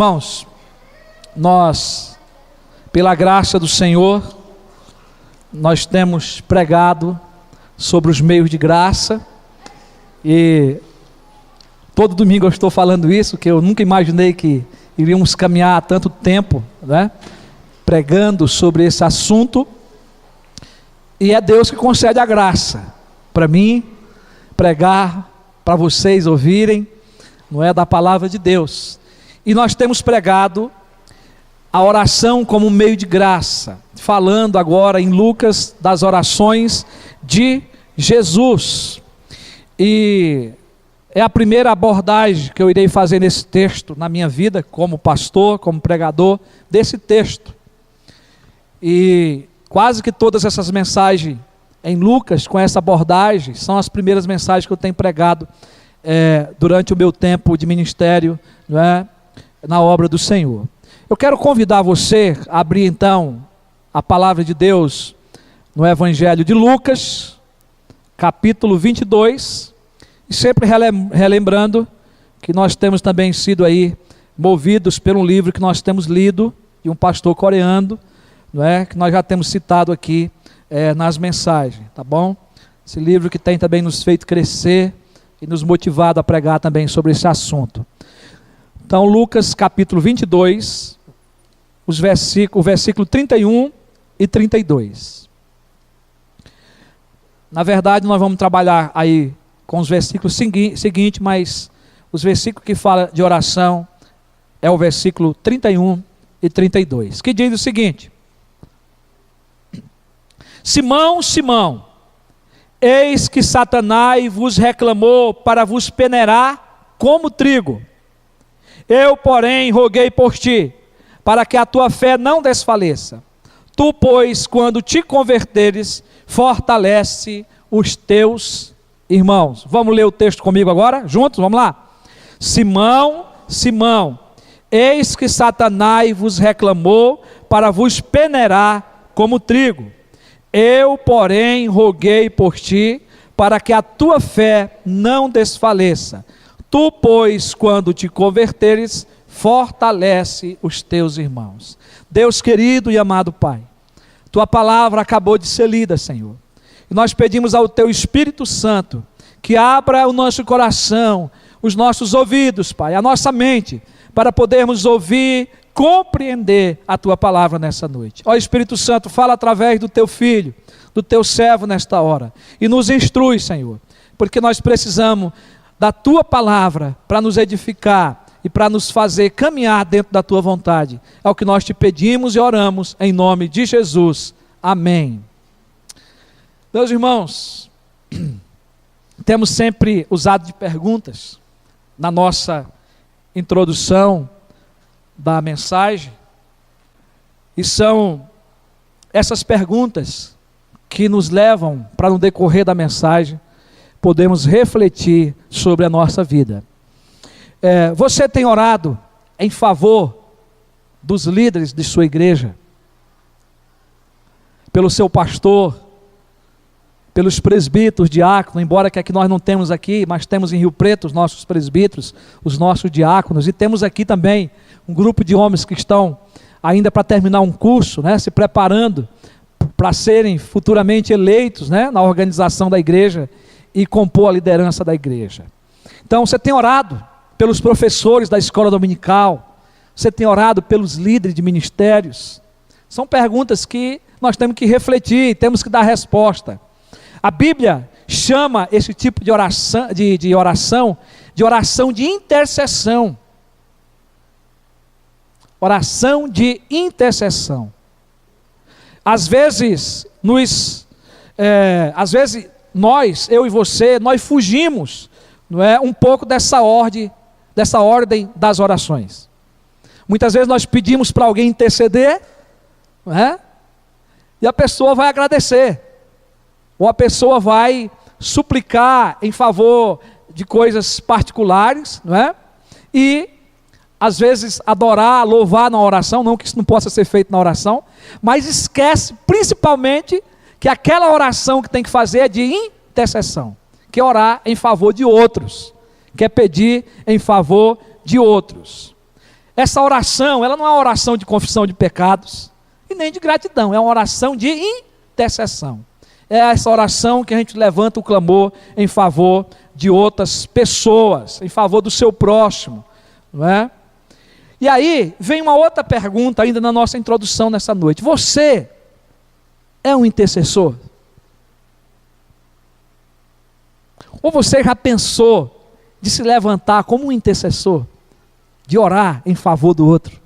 Irmãos, nós, pela graça do Senhor, nós temos pregado sobre os meios de graça, e todo domingo eu estou falando isso, que eu nunca imaginei que iríamos caminhar há tanto tempo, né, pregando sobre esse assunto. E é Deus que concede a graça para mim pregar, para vocês ouvirem, não é, da palavra de Deus. E nós temos pregado a oração como meio de graça, falando agora em Lucas das orações de Jesus. E é a primeira abordagem que eu irei fazer nesse texto, na minha vida, como pastor, como pregador, desse texto. E quase que todas essas mensagens em Lucas, com essa abordagem, são as primeiras mensagens que eu tenho pregado durante o meu tempo de ministério, não é, na obra do Senhor. Eu quero convidar você a abrir então a palavra de Deus no Evangelho de Lucas, capítulo 22, e sempre relembrando que nós temos também sido aí movidos por um livro que nós temos lido, de um pastor coreano, não é, que nós já temos citado aqui nas mensagens, tá bom? Esse livro que tem também nos feito crescer e nos motivado a pregar também sobre esse assunto. Então, Lucas capítulo 22, o versículo 31 e 32. Na verdade, nós vamos trabalhar aí com os versículos seguintes, mas os versículos que falam de oração é o versículo 31 e 32, que diz o seguinte: Simão, Simão, eis que Satanás vos reclamou para vos peneirar como trigo. Eu, porém, roguei por ti, para que a tua fé não desfaleça. Tu, pois, quando te converteres, fortalece os teus irmãos. Vamos ler o texto comigo agora, juntos? Vamos lá. Simão, Simão, eis que Satanás vos reclamou para vos peneirar como trigo. Eu, porém, roguei por ti, para que a tua fé não desfaleça. Tu, pois, quando te converteres, fortalece os teus irmãos. Deus querido e amado Pai, tua palavra acabou de ser lida, Senhor. E nós pedimos ao teu Espírito Santo que abra o nosso coração, os nossos ouvidos, Pai, a nossa mente, para podermos ouvir, compreender a tua palavra nessa noite. Ó Espírito Santo, fala através do teu filho, do teu servo nesta hora, e nos instrui, Senhor, porque nós precisamos da tua palavra para nos edificar e para nos fazer caminhar dentro da tua vontade. É o que nós te pedimos e oramos em nome de Jesus. Amém. Meus irmãos, temos sempre usado de perguntas na nossa introdução da mensagem, e são essas perguntas que nos levam para, no decorrer da mensagem, podemos refletir sobre a nossa vida. Você tem orado em favor dos líderes de sua igreja? Pelo seu pastor? Pelos presbíteros, diáconos, embora que aqui nós não temos aqui, mas temos em Rio Preto os nossos presbíteros, os nossos diáconos, e temos aqui também um grupo de homens que estão ainda para terminar um curso, né, se preparando para serem futuramente eleitos, né, na organização da igreja e compor a liderança da igreja. Então você tem orado pelos professores da escola dominical, você tem orado pelos líderes de ministérios? São perguntas que nós temos que refletir, temos que dar resposta. A Bíblia chama esse tipo de oração de oração de intercessão. Oração de intercessão. Às vezes nós, eu e você, nós fugimos, não é, um pouco dessa ordem das orações. Muitas vezes nós pedimos para alguém interceder, não é? E a pessoa vai agradecer, ou a pessoa vai suplicar em favor de coisas particulares, não é? E às vezes adorar, louvar na oração, não que isso não possa ser feito na oração, mas esquece principalmente que aquela oração que tem que fazer é de intercessão, que é orar em favor de outros, que é pedir em favor de outros. Essa oração, ela não é uma oração de confissão de pecados e nem de gratidão, é uma oração de intercessão. É essa oração que a gente levanta o clamor em favor de outras pessoas, em favor do seu próximo, não é? E aí vem uma outra pergunta ainda na nossa introdução nessa noite. Você é um intercessor? Ou você já pensou de se levantar como um intercessor? De orar em favor do outro?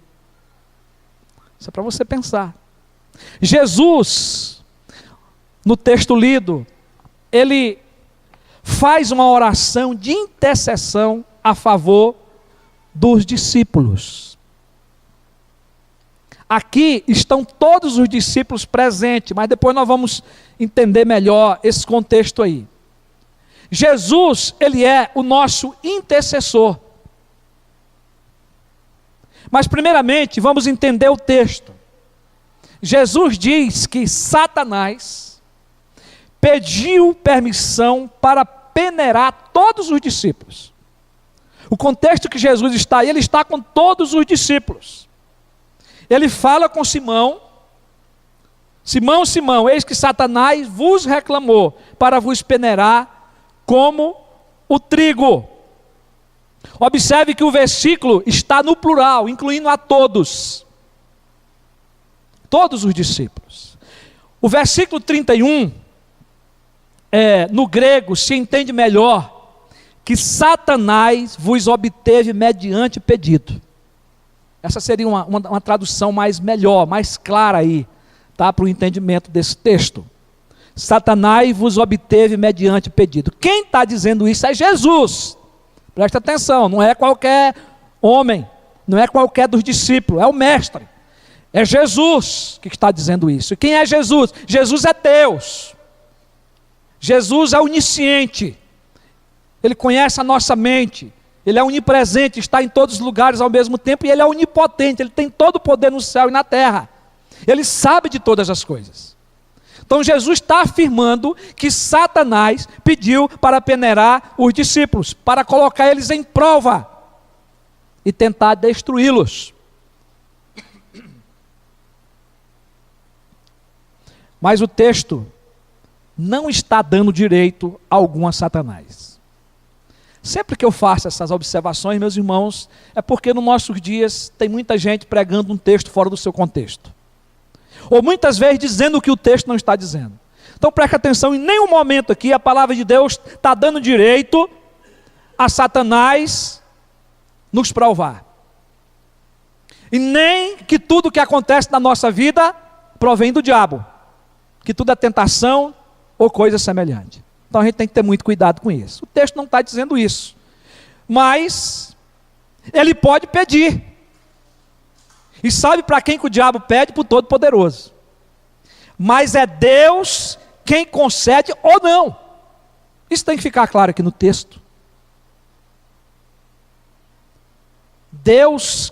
Isso é para você pensar. Jesus, no texto lido, ele faz uma oração de intercessão a favor dos discípulos. Aqui estão todos os discípulos presentes, mas depois nós vamos entender melhor esse contexto aí. Jesus, ele é o nosso intercessor. Mas primeiramente, vamos entender o texto. Jesus diz que Satanás pediu permissão para peneirar todos os discípulos. O contexto que Jesus está aí, ele está com todos os discípulos. Ele fala com Simão: Simão, Simão, eis que Satanás vos reclamou para vos peneirar como o trigo. Observe que o versículo está no plural, incluindo a todos. Todos os discípulos. O versículo 31, no grego, se entende melhor que Satanás vos obteve mediante pedido. Essa seria uma tradução mais melhor, mais clara aí, tá, para o entendimento desse texto. Satanás vos obteve mediante pedido. Quem está dizendo isso é Jesus. Presta atenção, não é qualquer homem, não é qualquer dos discípulos, é o mestre. É Jesus que está dizendo isso. E quem é Jesus? Jesus é Deus. Jesus é onisciente. Ele conhece a nossa mente. Ele é onipresente, está em todos os lugares ao mesmo tempo, e ele é onipotente, ele tem todo o poder no céu e na terra. Ele sabe de todas as coisas. Então Jesus está afirmando que Satanás pediu para peneirar os discípulos, para colocar eles em prova e tentar destruí-los. Mas o texto não está dando direito algum a Satanás. Sempre que eu faço essas observações, meus irmãos, é porque nos nossos dias tem muita gente pregando um texto fora do seu contexto. Ou muitas vezes dizendo o que o texto não está dizendo. Então preste atenção, em nenhum momento aqui a palavra de Deus está dando direito a Satanás nos provar. E nem que tudo que acontece na nossa vida provém do diabo. Que tudo é tentação ou coisa semelhante. Então a gente tem que ter muito cuidado com isso. O texto não está dizendo isso. Mas ele pode pedir. E sabe para quem que o diabo pede? Para o Todo-Poderoso. Mas é Deus quem concede ou não. Isso tem que ficar claro aqui no texto.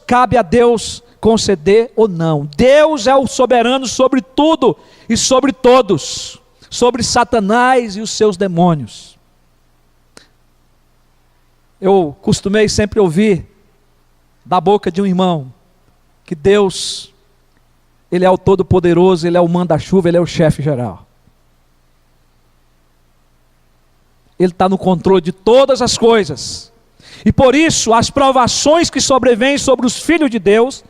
Cabe a Deus conceder ou não. Deus é o soberano sobre tudo e sobre todos. Sobre Satanás e os seus demônios. Eu costumei sempre ouvir da boca de um irmão que Deus, Ele é o Todo-Poderoso, Ele é o manda-chuva, Ele é o chefe geral. Ele está no controle de todas as coisas. E por isso, as provações que sobrevêm sobre os filhos de Deus,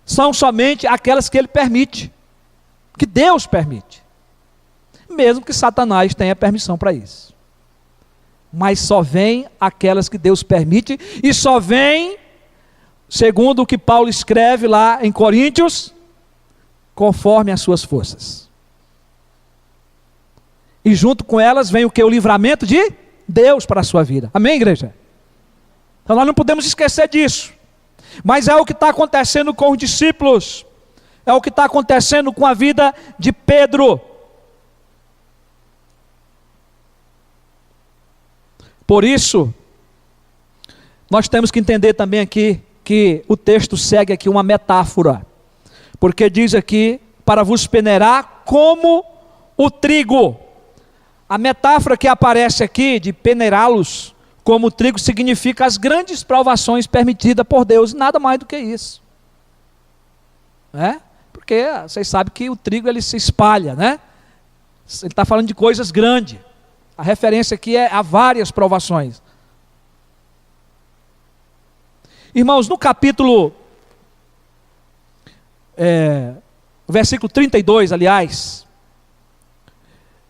são somente aquelas que Ele permite. Que Deus permite. Mesmo que Satanás tenha permissão para isso. Mas só vem aquelas que Deus permite, e só vem, segundo o que Paulo escreve lá em Coríntios, conforme as suas forças. E junto com elas vem o que? O livramento de Deus para a sua vida. Amém, igreja? Então nós não podemos esquecer disso. Mas é o que está acontecendo com os discípulos. É o que está acontecendo com a vida de Pedro. Por isso, nós temos que entender também aqui que o texto segue aqui uma metáfora. Porque diz aqui, para vos peneirar como o trigo. A metáfora que aparece aqui de peneirá-los como trigo significa as grandes provações permitidas por Deus, nada mais do que isso. Porque vocês sabem que o trigo ele se espalha, né? Ele está falando de coisas grandes. A referência aqui é a várias provações. Irmãos, no capítulo, versículo 32, aliás,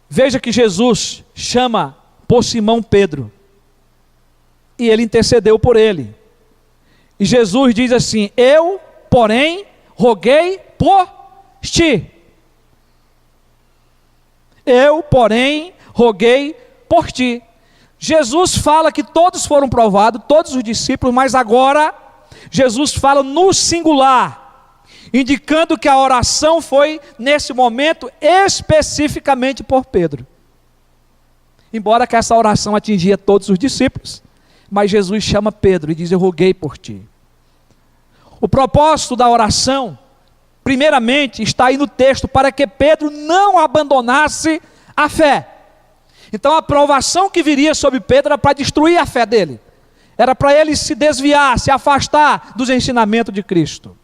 veja que Jesus chama por Simão Pedro, e ele intercedeu por ele. E Jesus diz assim: eu, porém, roguei por ti. Eu, porém, roguei por ti. Jesus fala que todos foram provados, todos os discípulos, mas agora Jesus fala no singular, indicando que a oração foi, nesse momento, especificamente por Pedro. Embora que essa oração atingia todos os discípulos, mas Jesus chama Pedro e diz: eu roguei por ti. O propósito da oração, primeiramente, está aí no texto, para que Pedro não abandonasse a fé. Então a provação que viria sobre Pedro era para destruir a fé dele, era para ele se desviar, se afastar dos ensinamentos de Cristo,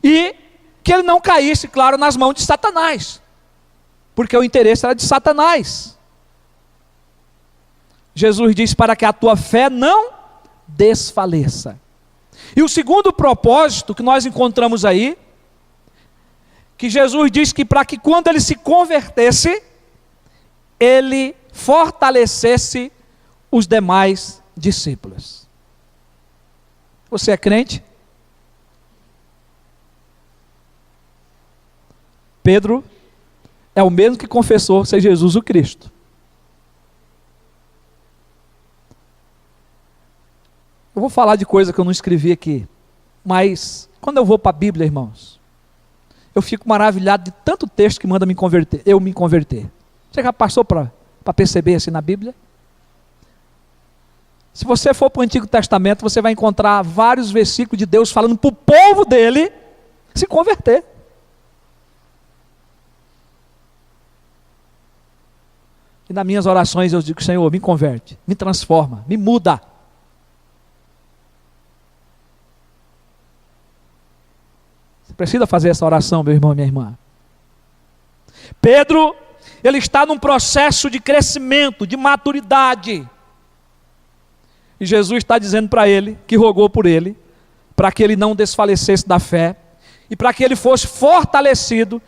e que ele não caísse, claro, nas mãos de Satanás, porque o interesse era de Satanás. Jesus diz: para que a tua fé não desfaleça. E o segundo propósito que nós encontramos aí, que Jesus diz que para que quando ele se convertesse, ele fortalecesse os demais discípulos. Você é crente? Pedro é o mesmo que confessou ser Jesus o Cristo. Eu vou falar de coisa que eu não escrevi aqui, mas quando eu vou para a Bíblia, irmãos, eu fico maravilhado de tanto texto que manda me converter, eu me converter. Você já passou para perceber assim na Bíblia? Se você for para o Antigo Testamento, você vai encontrar vários versículos de Deus falando para o povo dele se converter. E nas minhas orações eu digo: Senhor, me converte, me transforma, me muda. Você precisa fazer essa oração, meu irmão e minha irmã. Pedro, ele está num processo de crescimento, de maturidade. E Jesus está dizendo para ele, que rogou por ele, para que ele não desfalecesse da fé, e para que ele fosse fortalecido,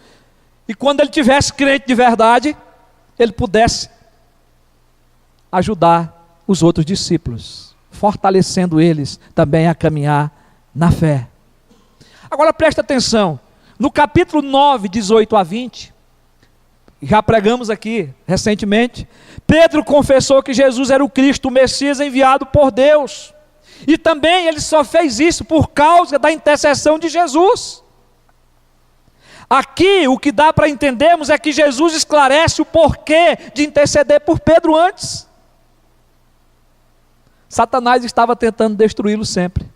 e quando ele tivesse crente de verdade, ele pudesse ajudar os outros discípulos, fortalecendo eles também a caminhar na fé. Agora presta atenção, no capítulo 9, 18 a 20, já pregamos aqui recentemente, Pedro confessou que Jesus era o Cristo, o Messias enviado por Deus, e também ele só fez isso por causa da intercessão de Jesus. Aqui o que dá para entendermos é que Jesus esclarece o porquê de interceder por Pedro antes. Satanás estava tentando destruí-lo sempre.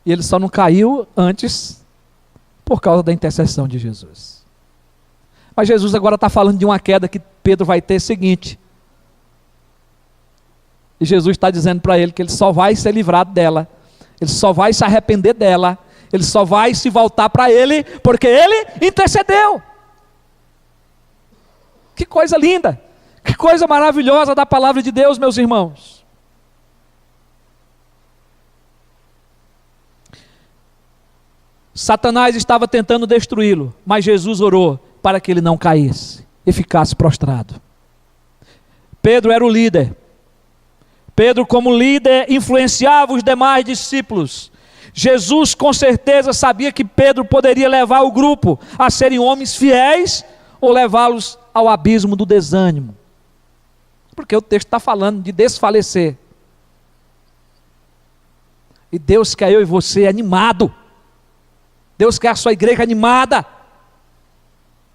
E ele só não caiu antes por causa da intercessão de Jesus. Mas Jesus agora está falando de uma queda que Pedro vai ter seguinte. E Jesus está dizendo para ele que ele só vai ser livrado dela, ele só vai se arrepender dela, ele só vai se voltar para ele, porque ele intercedeu. Que coisa linda, que coisa maravilhosa da palavra de Deus, meus irmãos. Satanás estava tentando destruí-lo, mas Jesus orou para que ele não caísse e ficasse prostrado. Pedro era o líder. Pedro, como líder, influenciava os demais discípulos. Jesus com certeza sabia que Pedro poderia levar o grupo a serem homens fiéis ou levá-los ao abismo do desânimo, porque o texto está falando de desfalecer. E Deus quer eu e você animado. Deus quer a sua igreja animada.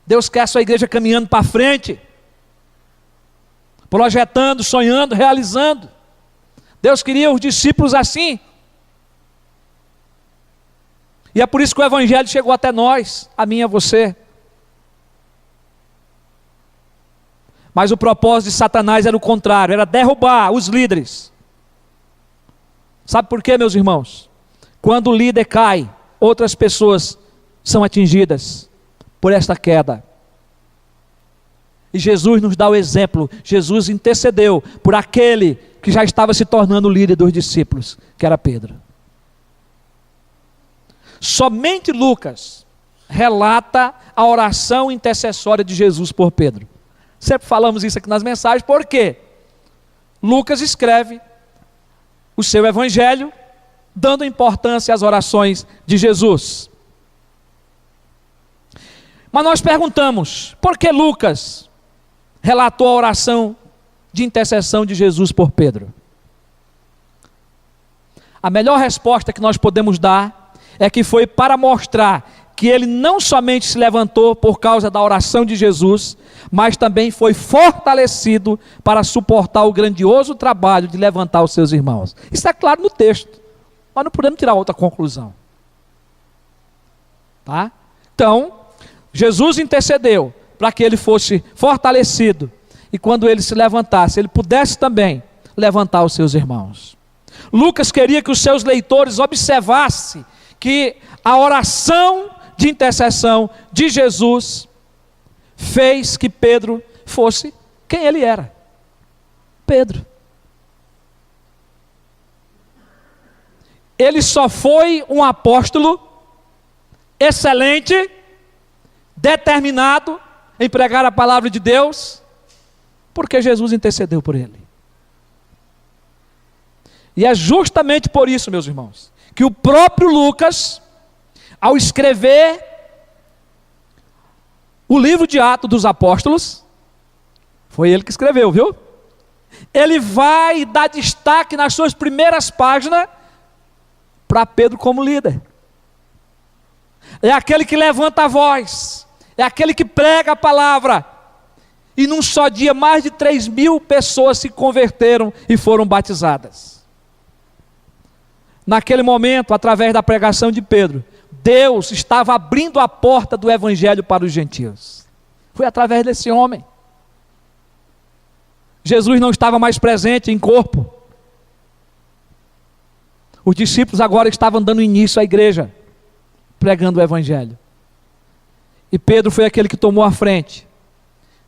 Deus quer a sua igreja caminhando para frente, projetando, sonhando, realizando. Deus queria os discípulos assim. E é por isso que o Evangelho chegou até nós, a mim e a você. Mas o propósito de Satanás era o contrário, era derrubar os líderes. Sabe por quê, meus irmãos? Quando o líder cai, outras pessoas são atingidas por esta queda. E Jesus nos dá o exemplo. Jesus intercedeu por aquele que já estava se tornando o líder dos discípulos, que era Pedro. Somente Lucas relata a oração intercessória de Jesus por Pedro. Sempre falamos isso aqui nas mensagens, por quê? Lucas escreve o seu evangelho dando importância às orações de Jesus. Mas nós perguntamos, por que Lucas relatou a oração de intercessão de Jesus por Pedro? A melhor resposta que nós podemos dar é que foi para mostrar que ele não somente se levantou por causa da oração de Jesus, mas também foi fortalecido para suportar o grandioso trabalho de levantar os seus irmãos. Isso é claro no texto, mas não podemos tirar outra conclusão. Tá? Então, Jesus intercedeu para que ele fosse fortalecido, e quando ele se levantasse, ele pudesse também levantar os seus irmãos. Lucas queria que os seus leitores observassem que a oração de intercessão de Jesus fez que Pedro fosse quem ele era. Pedro. Ele só foi um apóstolo excelente, determinado em pregar a palavra de Deus, porque Jesus intercedeu por ele. E é justamente por isso, meus irmãos, que o próprio Lucas, ao escrever o livro de Atos dos Apóstolos, foi ele que escreveu, viu? Ele vai dar destaque nas suas primeiras páginas para Pedro como líder. É aquele que levanta a voz, é aquele que prega a palavra. E num só dia, mais de 3.000 pessoas se converteram e foram batizadas. Naquele momento, através da pregação de Pedro, Deus estava abrindo a porta do evangelho para os gentios. Foi através desse homem. Jesus não estava mais presente em corpo. Os discípulos agora estavam dando início à igreja, pregando o evangelho. E Pedro foi aquele que tomou a frente.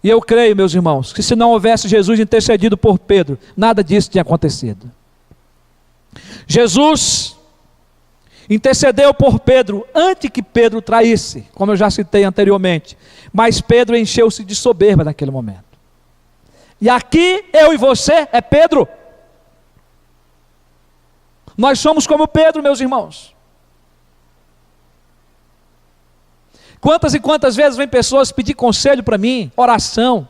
E eu creio, meus irmãos, que se não houvesse Jesus intercedido por Pedro, nada disso tinha acontecido. Jesus intercedeu por Pedro antes que Pedro traísse, como eu já citei anteriormente. Mas Pedro encheu-se de soberba naquele momento. E aqui, eu e você, é Pedro. Nós somos como Pedro, meus irmãos. Quantas e quantas vezes vem pessoas pedir conselho para mim, oração.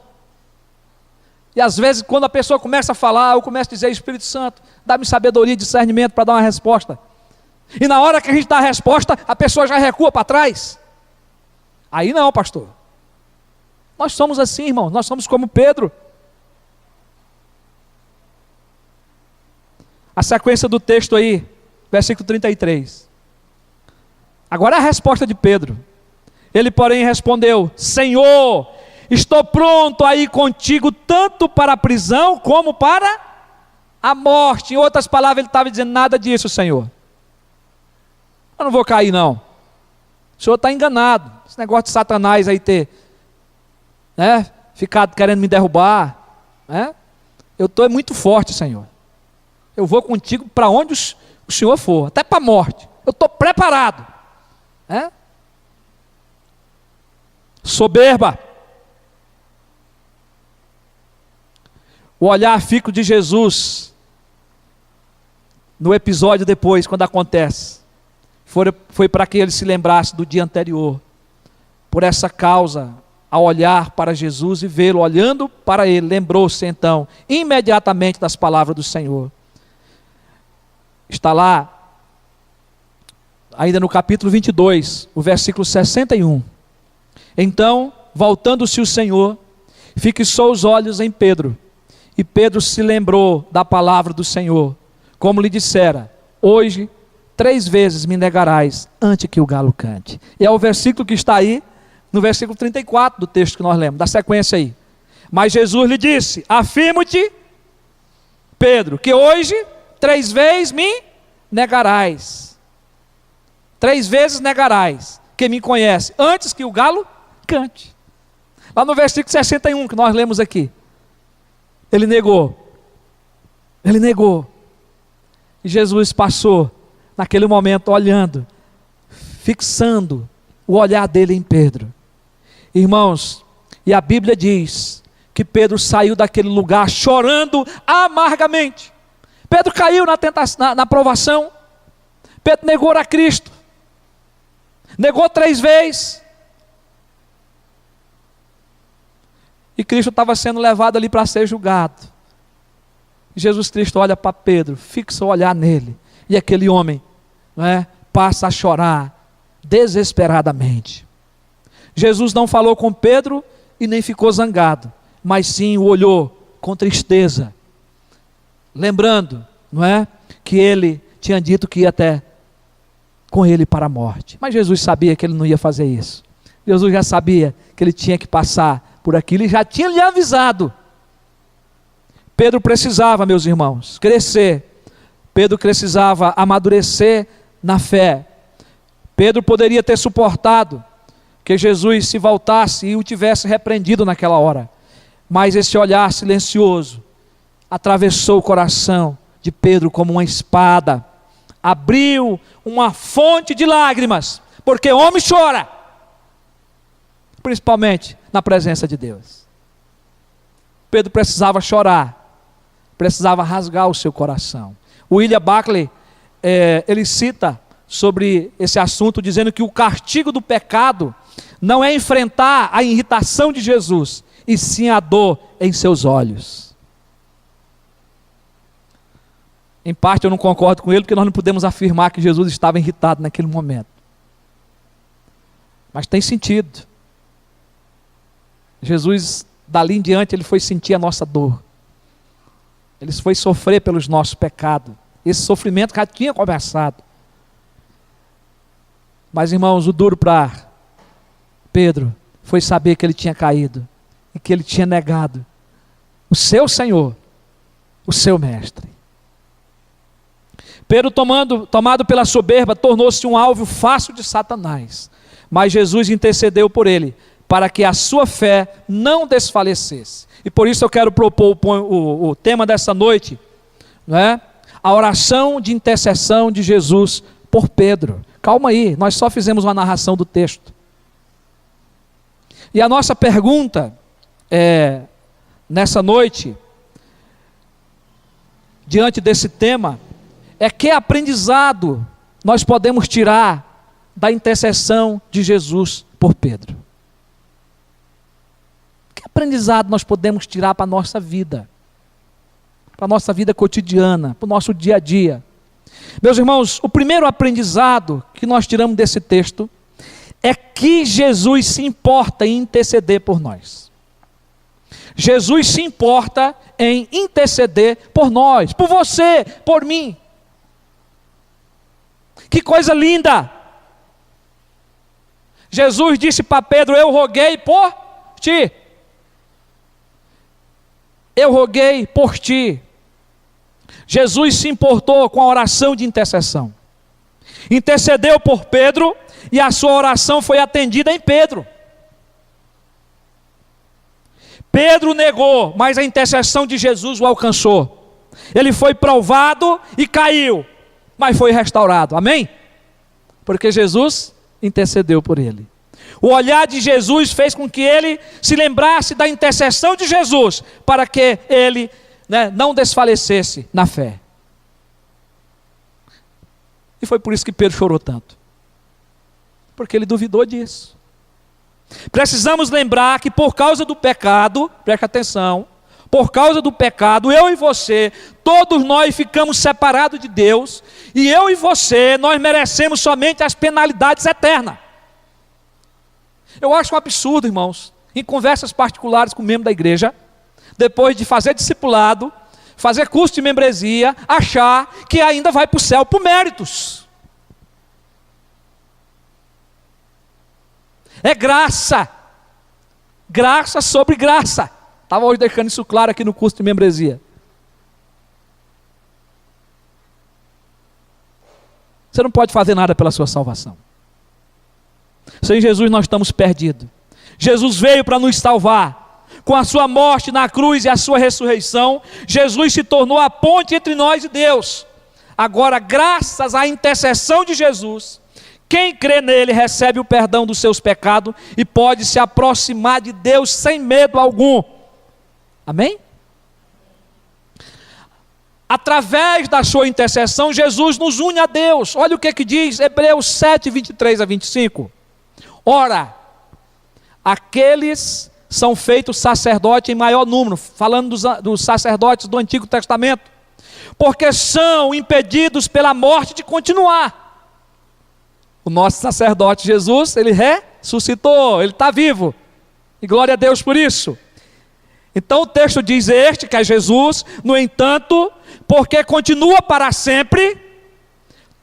E às vezes quando a pessoa começa a falar, eu começo a dizer: Espírito Santo, dá-me sabedoria e discernimento para dar uma resposta. E na hora que a gente dá a resposta, a pessoa já recua para trás. Aí não, pastor. Nós somos assim, irmão, nós somos como Pedro. A sequência do texto aí, versículo 33. Agora é a resposta de Pedro. Ele, porém, respondeu: Senhor, estou pronto a ir contigo tanto para a prisão como para a morte. Em outras palavras, ele estava dizendo: nada disso, Senhor. Eu não vou cair, não. O Senhor está enganado. Esse negócio de Satanás aí ter ficado querendo me derrubar. Eu estou muito forte, Senhor. Eu vou contigo para onde o Senhor for, até para a morte. Eu estou preparado. Soberba. O olhar fixo de Jesus no episódio depois, quando acontece, foi para que ele se lembrasse do dia anterior. Por essa causa, ao olhar para Jesus e vê-lo olhando para ele, lembrou-se então imediatamente das palavras do Senhor. Está lá, ainda no capítulo 22, o versículo 61. Então, voltando-se o Senhor, fixou os olhos em Pedro, e Pedro se lembrou da palavra do Senhor, como lhe dissera: hoje 3 vezes me negarás antes que o galo cante. E é o versículo que está aí, no versículo 34 do texto que nós lemos, da sequência aí. Mas Jesus lhe disse: afirmo-te, Pedro, que hoje 3 vezes me negarás. 3 vezes negarás que me conhece, antes que o galo cante. Lá no versículo 61 que nós lemos aqui, ele negou. Ele negou. E Jesus passou, naquele momento, olhando, fixando o olhar dele em Pedro. Irmãos, e a Bíblia diz que Pedro saiu daquele lugar chorando amargamente. Pedro caiu na tentação, na provação. Pedro negou a Cristo. Negou 3 vezes. E Cristo estava sendo levado ali para ser julgado. Jesus Cristo olha para Pedro, fixa o olhar nele. E aquele homem, não é, passa a chorar desesperadamente. Jesus não falou com Pedro e nem ficou zangado, mas sim o olhou com tristeza, lembrando, não é, que ele tinha dito que ia até com ele para a morte. Mas Jesus sabia que ele não ia fazer isso. Jesus já sabia que ele tinha que passar por aquilo e já tinha lhe avisado. Pedro precisava, meus irmãos, crescer. Pedro precisava amadurecer na fé. Pedro poderia ter suportado que Jesus se voltasse e o tivesse repreendido naquela hora. Mas esse olhar silencioso atravessou o coração de Pedro como uma espada. Abriu uma fonte de lágrimas, porque homem chora, principalmente na presença de Deus. Pedro precisava chorar, precisava rasgar o seu coração. O William Buckley, ele cita sobre esse assunto, dizendo que o castigo do pecado não é enfrentar a irritação de Jesus, e sim a dor em seus olhos. Em parte eu não concordo com ele, porque nós não podemos afirmar que Jesus estava irritado naquele momento. Mas tem sentido. Jesus, dali em diante, ele foi sentir a nossa dor. Ele foi sofrer pelos nossos pecados. Esse sofrimento já tinha começado. Mas, irmãos, o duro para Pedro foi saber que ele tinha caído e que ele tinha negado o seu Senhor, o seu Mestre. Pedro, tomado pela soberba, tornou-se um alvo fácil de Satanás. Mas Jesus intercedeu por ele, para que a sua fé não desfalecesse. E por isso eu quero propor o tema dessa noite, não é? A oração de intercessão de Jesus por Pedro. Calma aí, nós só fizemos uma narração do texto. E a nossa pergunta nessa noite, diante desse tema, é que aprendizado nós podemos tirar da intercessão de Jesus por Pedro? Que aprendizado nós podemos tirar para a nossa vida? Para a nossa vida cotidiana, para o nosso dia a dia? Meus irmãos, o primeiro aprendizado que nós tiramos desse texto é que Jesus se importa em interceder por nós. Jesus se importa em interceder por nós, por você, por mim. Que coisa linda! Jesus disse para Pedro: eu roguei por ti. Eu roguei por ti. Jesus se importou com a oração de intercessão. Intercedeu por Pedro e a sua oração foi atendida em Pedro. Pedro negou, mas a intercessão de Jesus o alcançou. Ele foi provado e caiu, mas foi restaurado. Amém? Porque Jesus intercedeu por ele. O olhar de Jesus fez com que ele se lembrasse da intercessão de Jesus, para que ele não desfalecesse na fé. E foi por isso que Pedro chorou tanto, porque ele duvidou disso. Precisamos lembrar que por causa do pecado, preste atenção, por causa do pecado, eu e você, todos nós ficamos separados de Deus, e eu e você, nós merecemos somente as penalidades eternas. Eu acho um absurdo, irmãos, em conversas particulares com membro da igreja, depois de fazer discipulado, fazer curso de membresia, achar que ainda vai para o céu por méritos. É graça, graça sobre graça, Estava hoje deixando isso claro aqui no curso de membresia. Você não pode fazer nada pela sua salvação. Sem Jesus nós estamos perdidos. Jesus veio para nos salvar. Com a sua morte na cruz e a sua ressurreição, Jesus se tornou a ponte entre nós e Deus. Agora, graças à intercessão de Jesus, quem crê nele recebe o perdão dos seus pecados e pode se aproximar de Deus sem medo algum. Amém? Através da sua intercessão, Jesus nos une a Deus. Olha o que diz Hebreus 7, 23 a 25. Ora, aqueles são feitos sacerdotes em maior número, falando dos sacerdotes do Antigo Testamento, porque são impedidos pela morte de continuar. O nosso sacerdote Jesus, ele ressuscitou, ele está vivo, e glória a Deus por isso. Então o texto diz que é Jesus, no entanto, porque continua para sempre,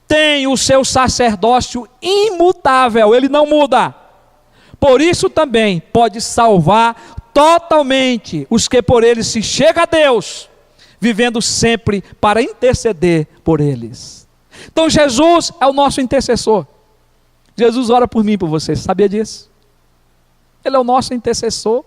tem o seu sacerdócio imutável, ele não muda. Por isso também pode salvar totalmente os que por ele se chega a Deus, vivendo sempre para interceder por eles. Então Jesus é o nosso intercessor. Jesus ora por mim e por você, você sabia disso? Ele é o nosso intercessor.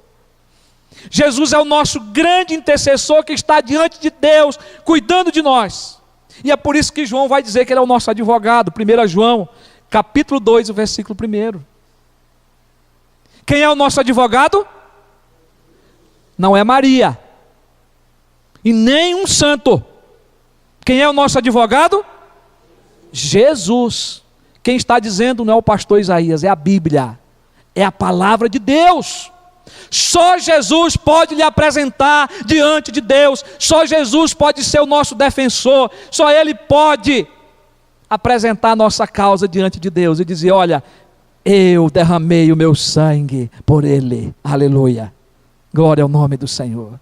Jesus é o nosso grande intercessor que está diante de Deus, cuidando de nós. E é por isso que João vai dizer que ele é o nosso advogado. 1 João, capítulo 2, o versículo 1. Quem é o nosso advogado? Não é Maria, e nem um santo. Quem é o nosso advogado? Jesus. Quem está dizendo não é o pastor Isaías, é a Bíblia, é a palavra de Deus. Só Jesus pode lhe apresentar diante de Deus, só Jesus pode ser o nosso defensor, só Ele pode apresentar a nossa causa diante de Deus e dizer: olha, eu derramei o meu sangue por ele, aleluia, glória ao nome do Senhor.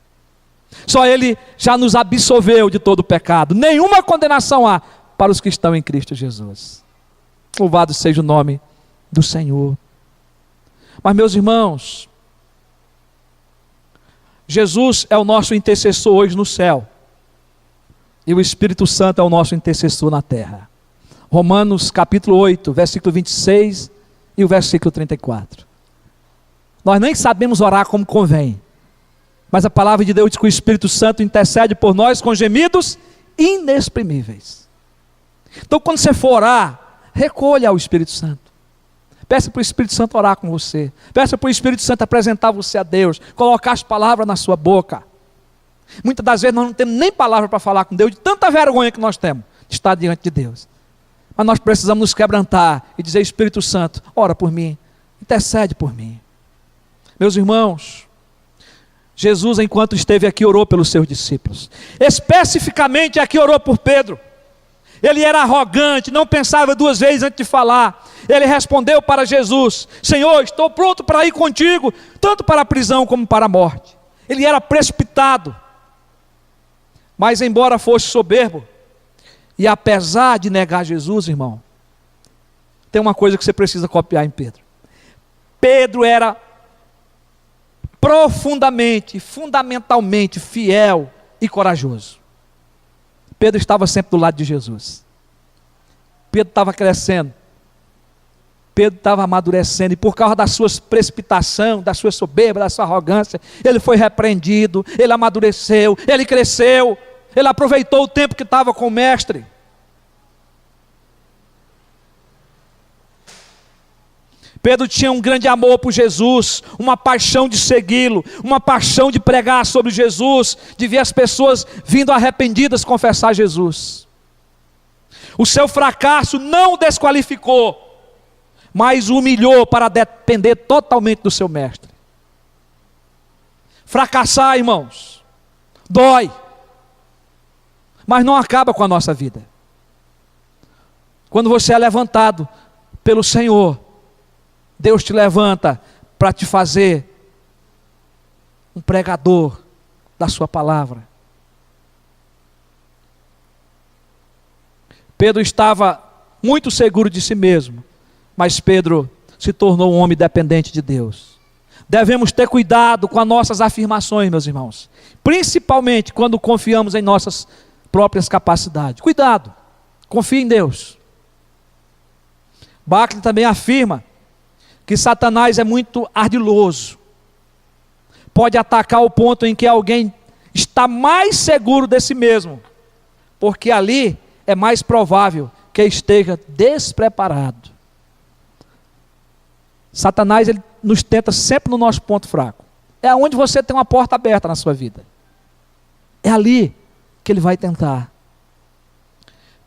Só Ele já nos absolveu de todo o pecado, nenhuma condenação há para os que estão em Cristo Jesus. Louvado seja o nome do Senhor. Mas meus irmãos, Jesus é o nosso intercessor hoje no céu, e o Espírito Santo é o nosso intercessor na terra. Romanos capítulo 8, versículo 26 e o versículo 34. Nós nem sabemos orar como convém, mas a palavra de Deus diz que o Espírito Santo intercede por nós com gemidos inexprimíveis. Então quando você for orar, recolha ao Espírito Santo. Peça para o Espírito Santo orar com você. Peça para o Espírito Santo apresentar você a Deus, colocar as palavras na sua boca. Muitas das vezes nós não temos nem palavra para falar com Deus, de tanta vergonha que nós temos de estar diante de Deus. Mas nós precisamos nos quebrantar e dizer: Espírito Santo, ora por mim, intercede por mim. Meus irmãos, Jesus, enquanto esteve aqui, orou pelos seus discípulos. Especificamente aqui orou por Pedro. Ele era arrogante, não pensava duas vezes antes de falar. Ele respondeu para Jesus: Senhor, estou pronto para ir contigo, tanto para a prisão como para a morte. Ele era precipitado, mas embora fosse soberbo, e apesar de negar Jesus, irmão, tem uma coisa que você precisa copiar em Pedro. Pedro era profundamente, fundamentalmente fiel e corajoso. Pedro estava sempre do lado de Jesus. Pedro estava crescendo. Pedro estava amadurecendo. E por causa da sua precipitação, da sua soberba, da sua arrogância, ele foi repreendido, ele amadureceu, ele cresceu, ele aproveitou o tempo que estava com o mestre. Pedro tinha um grande amor por Jesus, uma paixão de segui-lo, uma paixão de pregar sobre Jesus, de ver as pessoas vindo arrependidas confessar Jesus. O seu fracasso não o desqualificou, mas o humilhou para depender totalmente do seu mestre. Fracassar, irmãos, dói, mas não acaba com a nossa vida. Quando você é levantado pelo Senhor, Deus te levanta para te fazer um pregador da sua palavra. Pedro estava muito seguro de si mesmo, mas Pedro se tornou um homem dependente de Deus. Devemos ter cuidado com as nossas afirmações, meus irmãos, principalmente quando confiamos em nossas próprias capacidades. Cuidado, confie em Deus. Barclay também afirma que Satanás é muito ardiloso. Pode atacar ao ponto em que alguém está mais seguro de si mesmo, porque ali é mais provável que esteja despreparado. Satanás, ele nos tenta sempre no nosso ponto fraco. É onde você tem uma porta aberta na sua vida. É ali que ele vai tentar.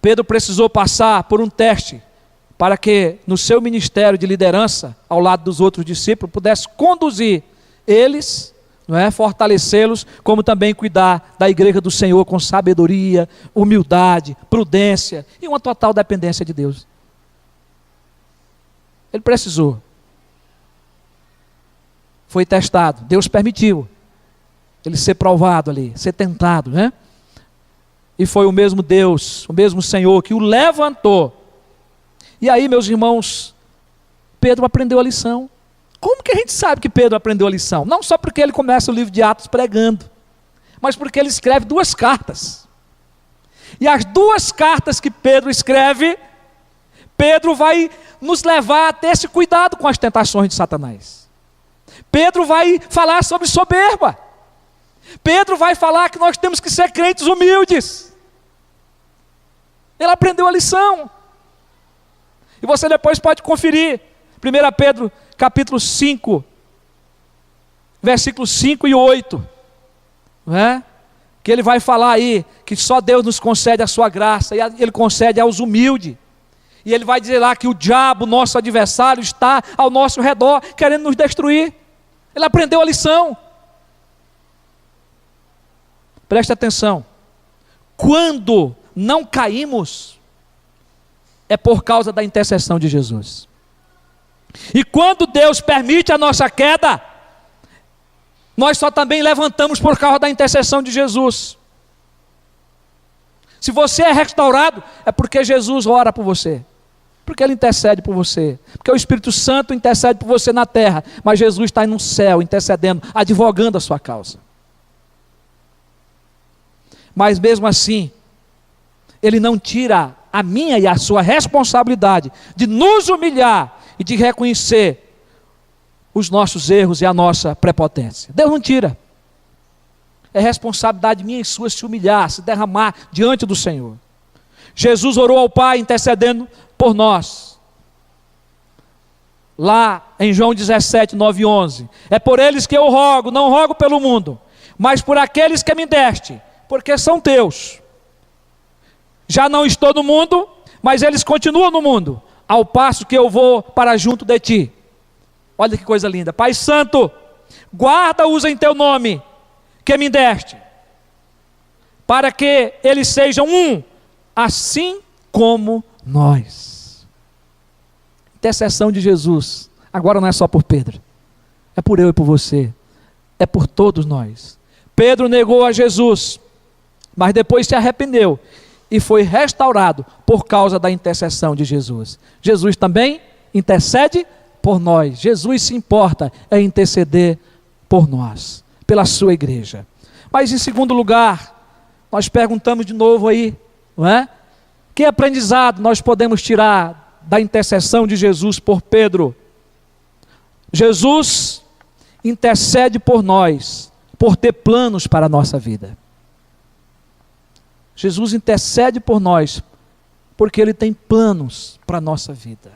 Pedro precisou passar por um teste para que no seu ministério de liderança, ao lado dos outros discípulos, pudesse conduzir eles, não é, fortalecê-los, como também cuidar da igreja do Senhor com sabedoria, humildade, prudência e uma total dependência de Deus. Ele precisou. Foi testado, Deus permitiu ele ser provado ali, ser tentado, né? E foi o mesmo Deus, o mesmo Senhor que o levantou. E aí, meus irmãos, Pedro aprendeu a lição. Como que a gente sabe que Pedro aprendeu a lição? Não só porque ele começa o livro de Atos pregando, mas porque ele escreve 2 cartas. E as 2 cartas que Pedro escreve, Pedro vai nos levar a ter esse cuidado com as tentações de Satanás. Pedro vai falar sobre soberba. Pedro vai falar que nós temos que ser crentes humildes. Ele aprendeu a lição. E você depois pode conferir. 1 Pedro capítulo 5, versículos 5 e 8. Não é? Que ele vai falar aí que só Deus nos concede a sua graça. E ele concede aos humildes. E ele vai dizer lá que o diabo, nosso adversário, está ao nosso redor, querendo nos destruir. Ele aprendeu a lição. Preste atenção. Quando não caímos, é por causa da intercessão de Jesus. E quando Deus permite a nossa queda, nós só também levantamos por causa da intercessão de Jesus. Se você é restaurado, é porque Jesus ora por você. Porque Ele intercede por você. Porque o Espírito Santo intercede por você na terra. Mas Jesus está aí no céu, intercedendo, advogando a sua causa. Mas mesmo assim, Ele não tira a minha e a sua responsabilidade de nos humilhar e de reconhecer os nossos erros e a nossa prepotência. Deus não tira. É responsabilidade minha e sua se humilhar, se derramar diante do Senhor. Jesus orou ao Pai intercedendo por nós. Lá em João 17, 9 e 11. É por eles que eu rogo, não rogo pelo mundo, mas por aqueles que me deste, porque são teus. Já não estou no mundo, mas eles continuam no mundo, ao passo que eu vou para junto de ti. Olha que coisa linda. Pai Santo, guarda-os em teu nome, que me deste, para que eles sejam um, assim como nós. Intercessão de Jesus, agora não é só por Pedro, é por eu e por você, é por todos nós. Pedro negou a Jesus, mas depois se arrependeu e foi restaurado por causa da intercessão de Jesus. Jesus também intercede por nós. Jesus se importa em interceder por nós, pela sua igreja. Mas em segundo lugar, nós perguntamos de novo aí, não é? Que aprendizado nós podemos tirar da intercessão de Jesus por Pedro? Jesus intercede por nós, por ter planos para a nossa vida. Jesus intercede por nós, porque Ele tem planos para a nossa vida.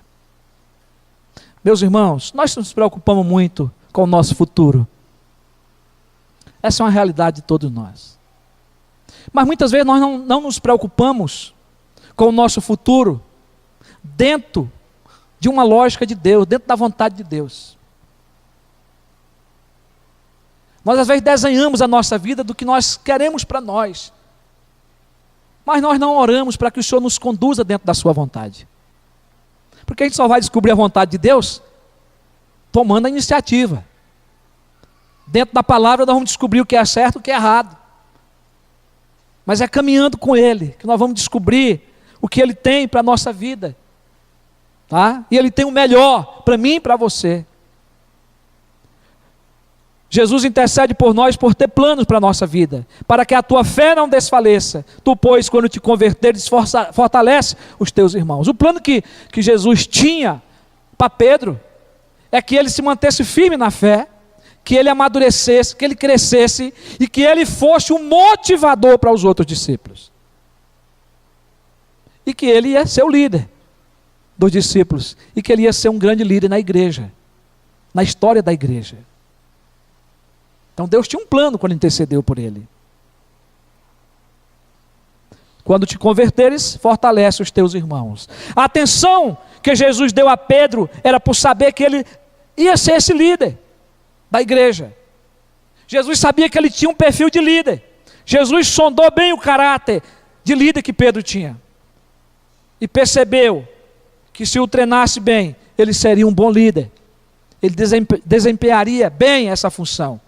Meus irmãos, nós nos preocupamos muito com o nosso futuro. Essa é uma realidade de todos nós. Mas muitas vezes nós não nos preocupamos com o nosso futuro dentro de uma lógica de Deus, dentro da vontade de Deus. Nós às vezes desenhamos a nossa vida do que nós queremos para nós, mas nós não oramos para que o Senhor nos conduza dentro da sua vontade. Porque a gente só vai descobrir a vontade de Deus tomando a iniciativa. Dentro da palavra nós vamos descobrir o que é certo e o que é errado. Mas é caminhando com Ele que nós vamos descobrir o que Ele tem para a nossa vida. Tá? E Ele tem o melhor para mim e para você. Jesus intercede por nós por ter planos para a nossa vida, para que a tua fé não desfaleça. Tu, pois, quando te converteres, fortalece os teus irmãos. O plano que Jesus tinha para Pedro é que ele se mantesse firme na fé, que ele amadurecesse, que ele crescesse e que ele fosse um motivador para os outros discípulos. E que ele ia ser o líder dos discípulos e que ele ia ser um grande líder na igreja, na história da igreja. Então Deus tinha um plano quando intercedeu por ele. Quando te converteres, fortalece os teus irmãos. A atenção que Jesus deu a Pedro era por saber que ele ia ser esse líder da igreja. Jesus sabia que ele tinha um perfil de líder. Jesus sondou bem o caráter de líder que Pedro tinha. E percebeu que se o treinasse bem, ele seria um bom líder. Ele desempenharia bem essa função.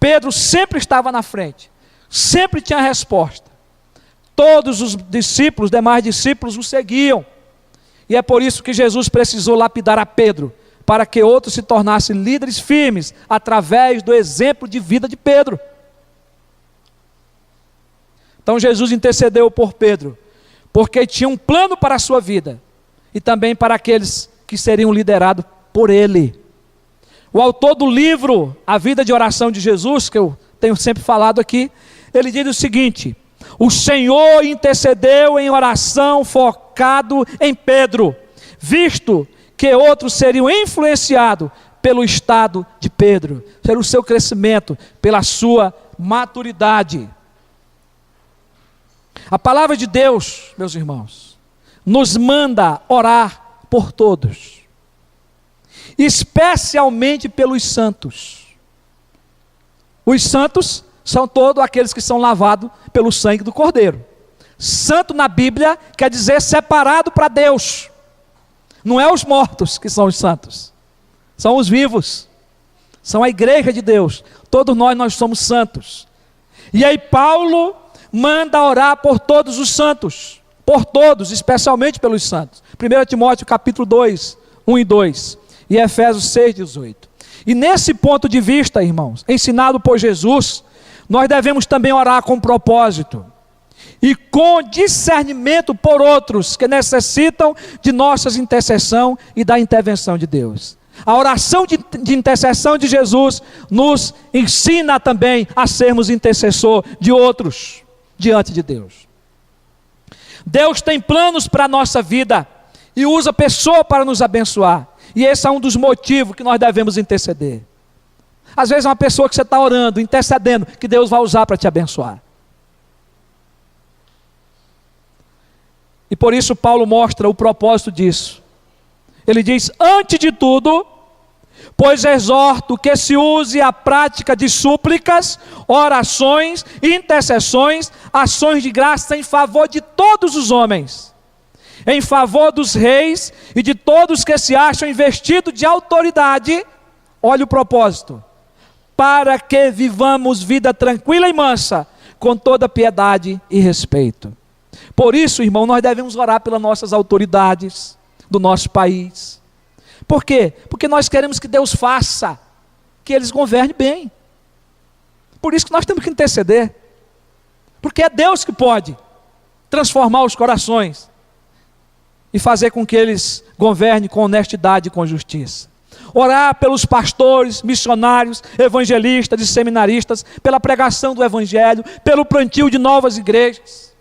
Pedro sempre estava na frente, sempre tinha a resposta. Todos os discípulos, demais discípulos, o seguiam. E é por isso que Jesus precisou lapidar a Pedro, para que outros se tornassem líderes firmes, através do exemplo de vida de Pedro. Então Jesus intercedeu por Pedro, porque tinha um plano para a sua vida, e também para aqueles que seriam liderados por ele. O autor do livro A Vida de Oração de Jesus, que eu tenho sempre falado aqui, ele diz o seguinte: o Senhor intercedeu em oração focado em Pedro, visto que outros seriam influenciados pelo estado de Pedro, pelo seu crescimento, pela sua maturidade. A palavra de Deus, meus irmãos, nos manda orar por todos, especialmente pelos santos. Os santos são todos aqueles que são lavados pelo sangue do Cordeiro. Santo na Bíblia quer dizer separado para Deus. Não é os mortos que são os santos, são os vivos, são a igreja de Deus. Todos nós somos santos. E aí Paulo manda orar por todos os santos, por todos, especialmente pelos santos. 1 Timóteo capítulo 2, 1 e 2, e Efésios 6, 18. E nesse ponto de vista, irmãos, ensinado por Jesus, nós devemos também orar com propósito e com discernimento por outros que necessitam de nossas intercessão e da intervenção de Deus. A oração de intercessão de Jesus nos ensina também a sermos intercessor de outros diante de Deus. Deus tem planos para a nossa vida e usa pessoa para nos abençoar. E esse é um dos motivos que nós devemos interceder. Às vezes é uma pessoa que você está orando, intercedendo, que Deus vai usar para te abençoar. E por isso Paulo mostra o propósito disso. Ele diz: antes de tudo, pois exorto que se use a prática de súplicas, orações, intercessões, ações de graça em favor de todos os homens, em favor dos reis e de todos que se acham investidos de autoridade. Olha o propósito: para que vivamos vida tranquila e mansa, com toda piedade e respeito. Por isso, irmão, nós devemos orar pelas nossas autoridades do nosso país. Por quê? Porque nós queremos que Deus faça, que eles governem bem. Por isso que nós temos que interceder, porque é Deus que pode transformar os corações e fazer com que eles governem com honestidade e com justiça. Orar pelos pastores, missionários, evangelistas e seminaristas, pela pregação do evangelho, pelo plantio de novas igrejas.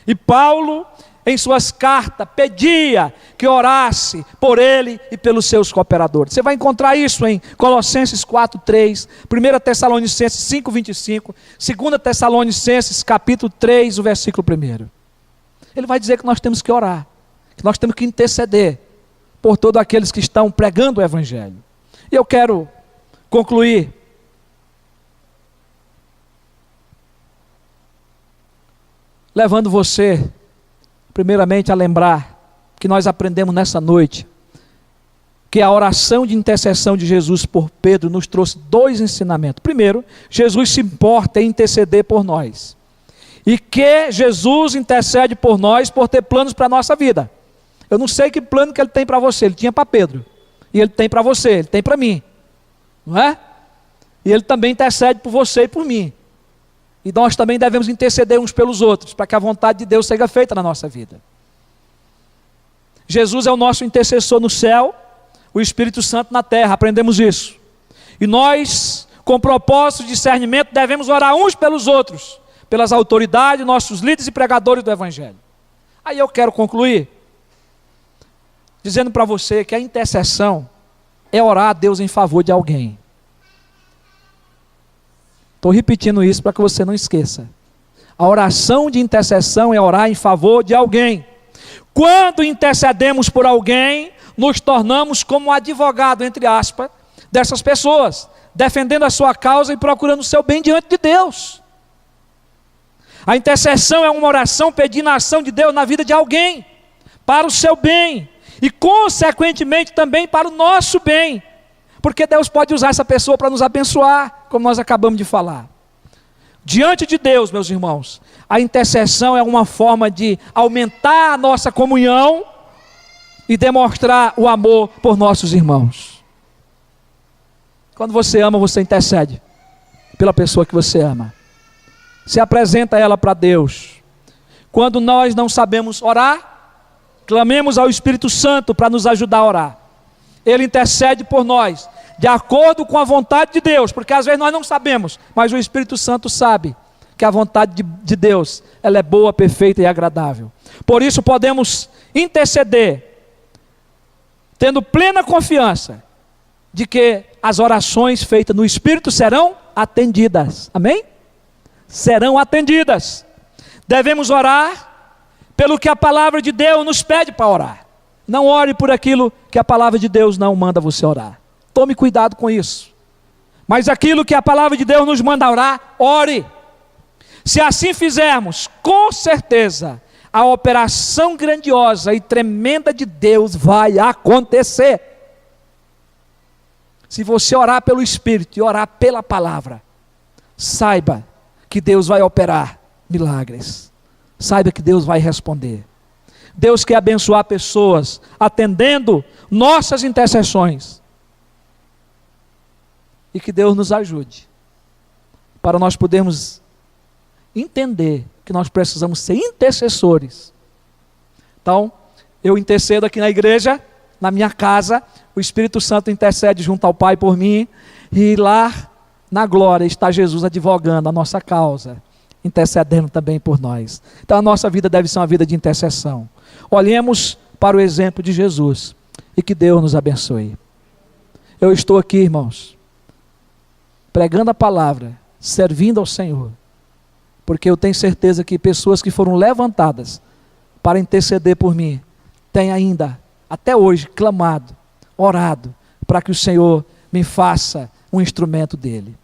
E Paulo, em suas cartas, pedia que orasse por ele e pelos seus cooperadores. Você vai encontrar isso em Colossenses 4:3, 1 Tessalonicenses 5:25, 2 Tessalonicenses capítulo 3, o versículo 1. Ele vai dizer que nós temos que orar, que nós temos que interceder por todos aqueles que estão pregando o evangelho. E eu quero concluir levando você, primeiramente, a lembrar que nós aprendemos nessa noite que a oração de intercessão de Jesus por Pedro nos trouxe dois ensinamentos. Primeiro, Jesus se importa em interceder por nós, e que Jesus intercede por nós por ter planos para a nossa vida. Eu não sei que plano que ele tem para você. Ele tinha para Pedro, e ele tem para você, ele tem para mim, não é? E Ele também intercede por você e por mim. E nós também devemos interceder uns pelos outros, para que a vontade de Deus seja feita na nossa vida. Jesus é o nosso intercessor no céu, o Espírito Santo na terra, aprendemos isso. E nós, com propósito de discernimento, devemos orar uns pelos outros, pelas autoridades, nossos líderes e pregadores do Evangelho. Aí eu quero concluir, dizendo para você que a intercessão é orar a Deus em favor de alguém. Estou repetindo isso para que você não esqueça. A oração de intercessão é orar em favor de alguém. Quando intercedemos por alguém, nos tornamos como um advogado, entre aspas, dessas pessoas, defendendo a sua causa e procurando o seu bem diante de Deus. A intercessão é uma oração pedindo a ação de Deus na vida de alguém, para o seu bem, e consequentemente também para o nosso bem, porque Deus pode usar essa pessoa para nos abençoar, como nós acabamos de falar. Diante de Deus, meus irmãos, a intercessão é uma forma de aumentar a nossa comunhão e demonstrar o amor por nossos irmãos. Quando você ama, você intercede pela pessoa que você ama. Se apresenta ela para Deus. Quando nós não sabemos orar, clamemos ao Espírito Santo para nos ajudar a orar. Ele intercede por nós, de acordo com a vontade de Deus, porque às vezes nós não sabemos, mas o Espírito Santo sabe que a vontade de Deus, ela é boa, perfeita e agradável. Por isso podemos interceder, tendo plena confiança de que as orações feitas no Espírito serão atendidas. Amém? Serão atendidas. Devemos orar pelo que a palavra de Deus nos pede para orar. Não ore por aquilo que a palavra de Deus não manda você orar. Tome cuidado com isso. Mas aquilo que a palavra de Deus nos manda orar, ore. Se assim fizermos, com certeza, a operação grandiosa e tremenda de Deus vai acontecer. Se você orar pelo Espírito e orar pela palavra, saiba que Deus vai operar milagres. Saiba que Deus vai responder. Deus quer abençoar pessoas, atendendo nossas intercessões. E que Deus nos ajude, para nós podermos entender que nós precisamos ser intercessores. Então, eu intercedo aqui na igreja, na minha casa, o Espírito Santo intercede junto ao Pai por mim, e lá na glória está Jesus advogando a nossa causa, intercedendo também por nós. Então a nossa vida deve ser uma vida de intercessão. Olhemos para o exemplo de Jesus, e que Deus nos abençoe. Eu estou aqui, irmãos, pregando a palavra, servindo ao Senhor, porque eu tenho certeza que pessoas que foram levantadas para interceder por mim, têm ainda, até hoje, clamado, orado, para que o Senhor me faça um instrumento dele.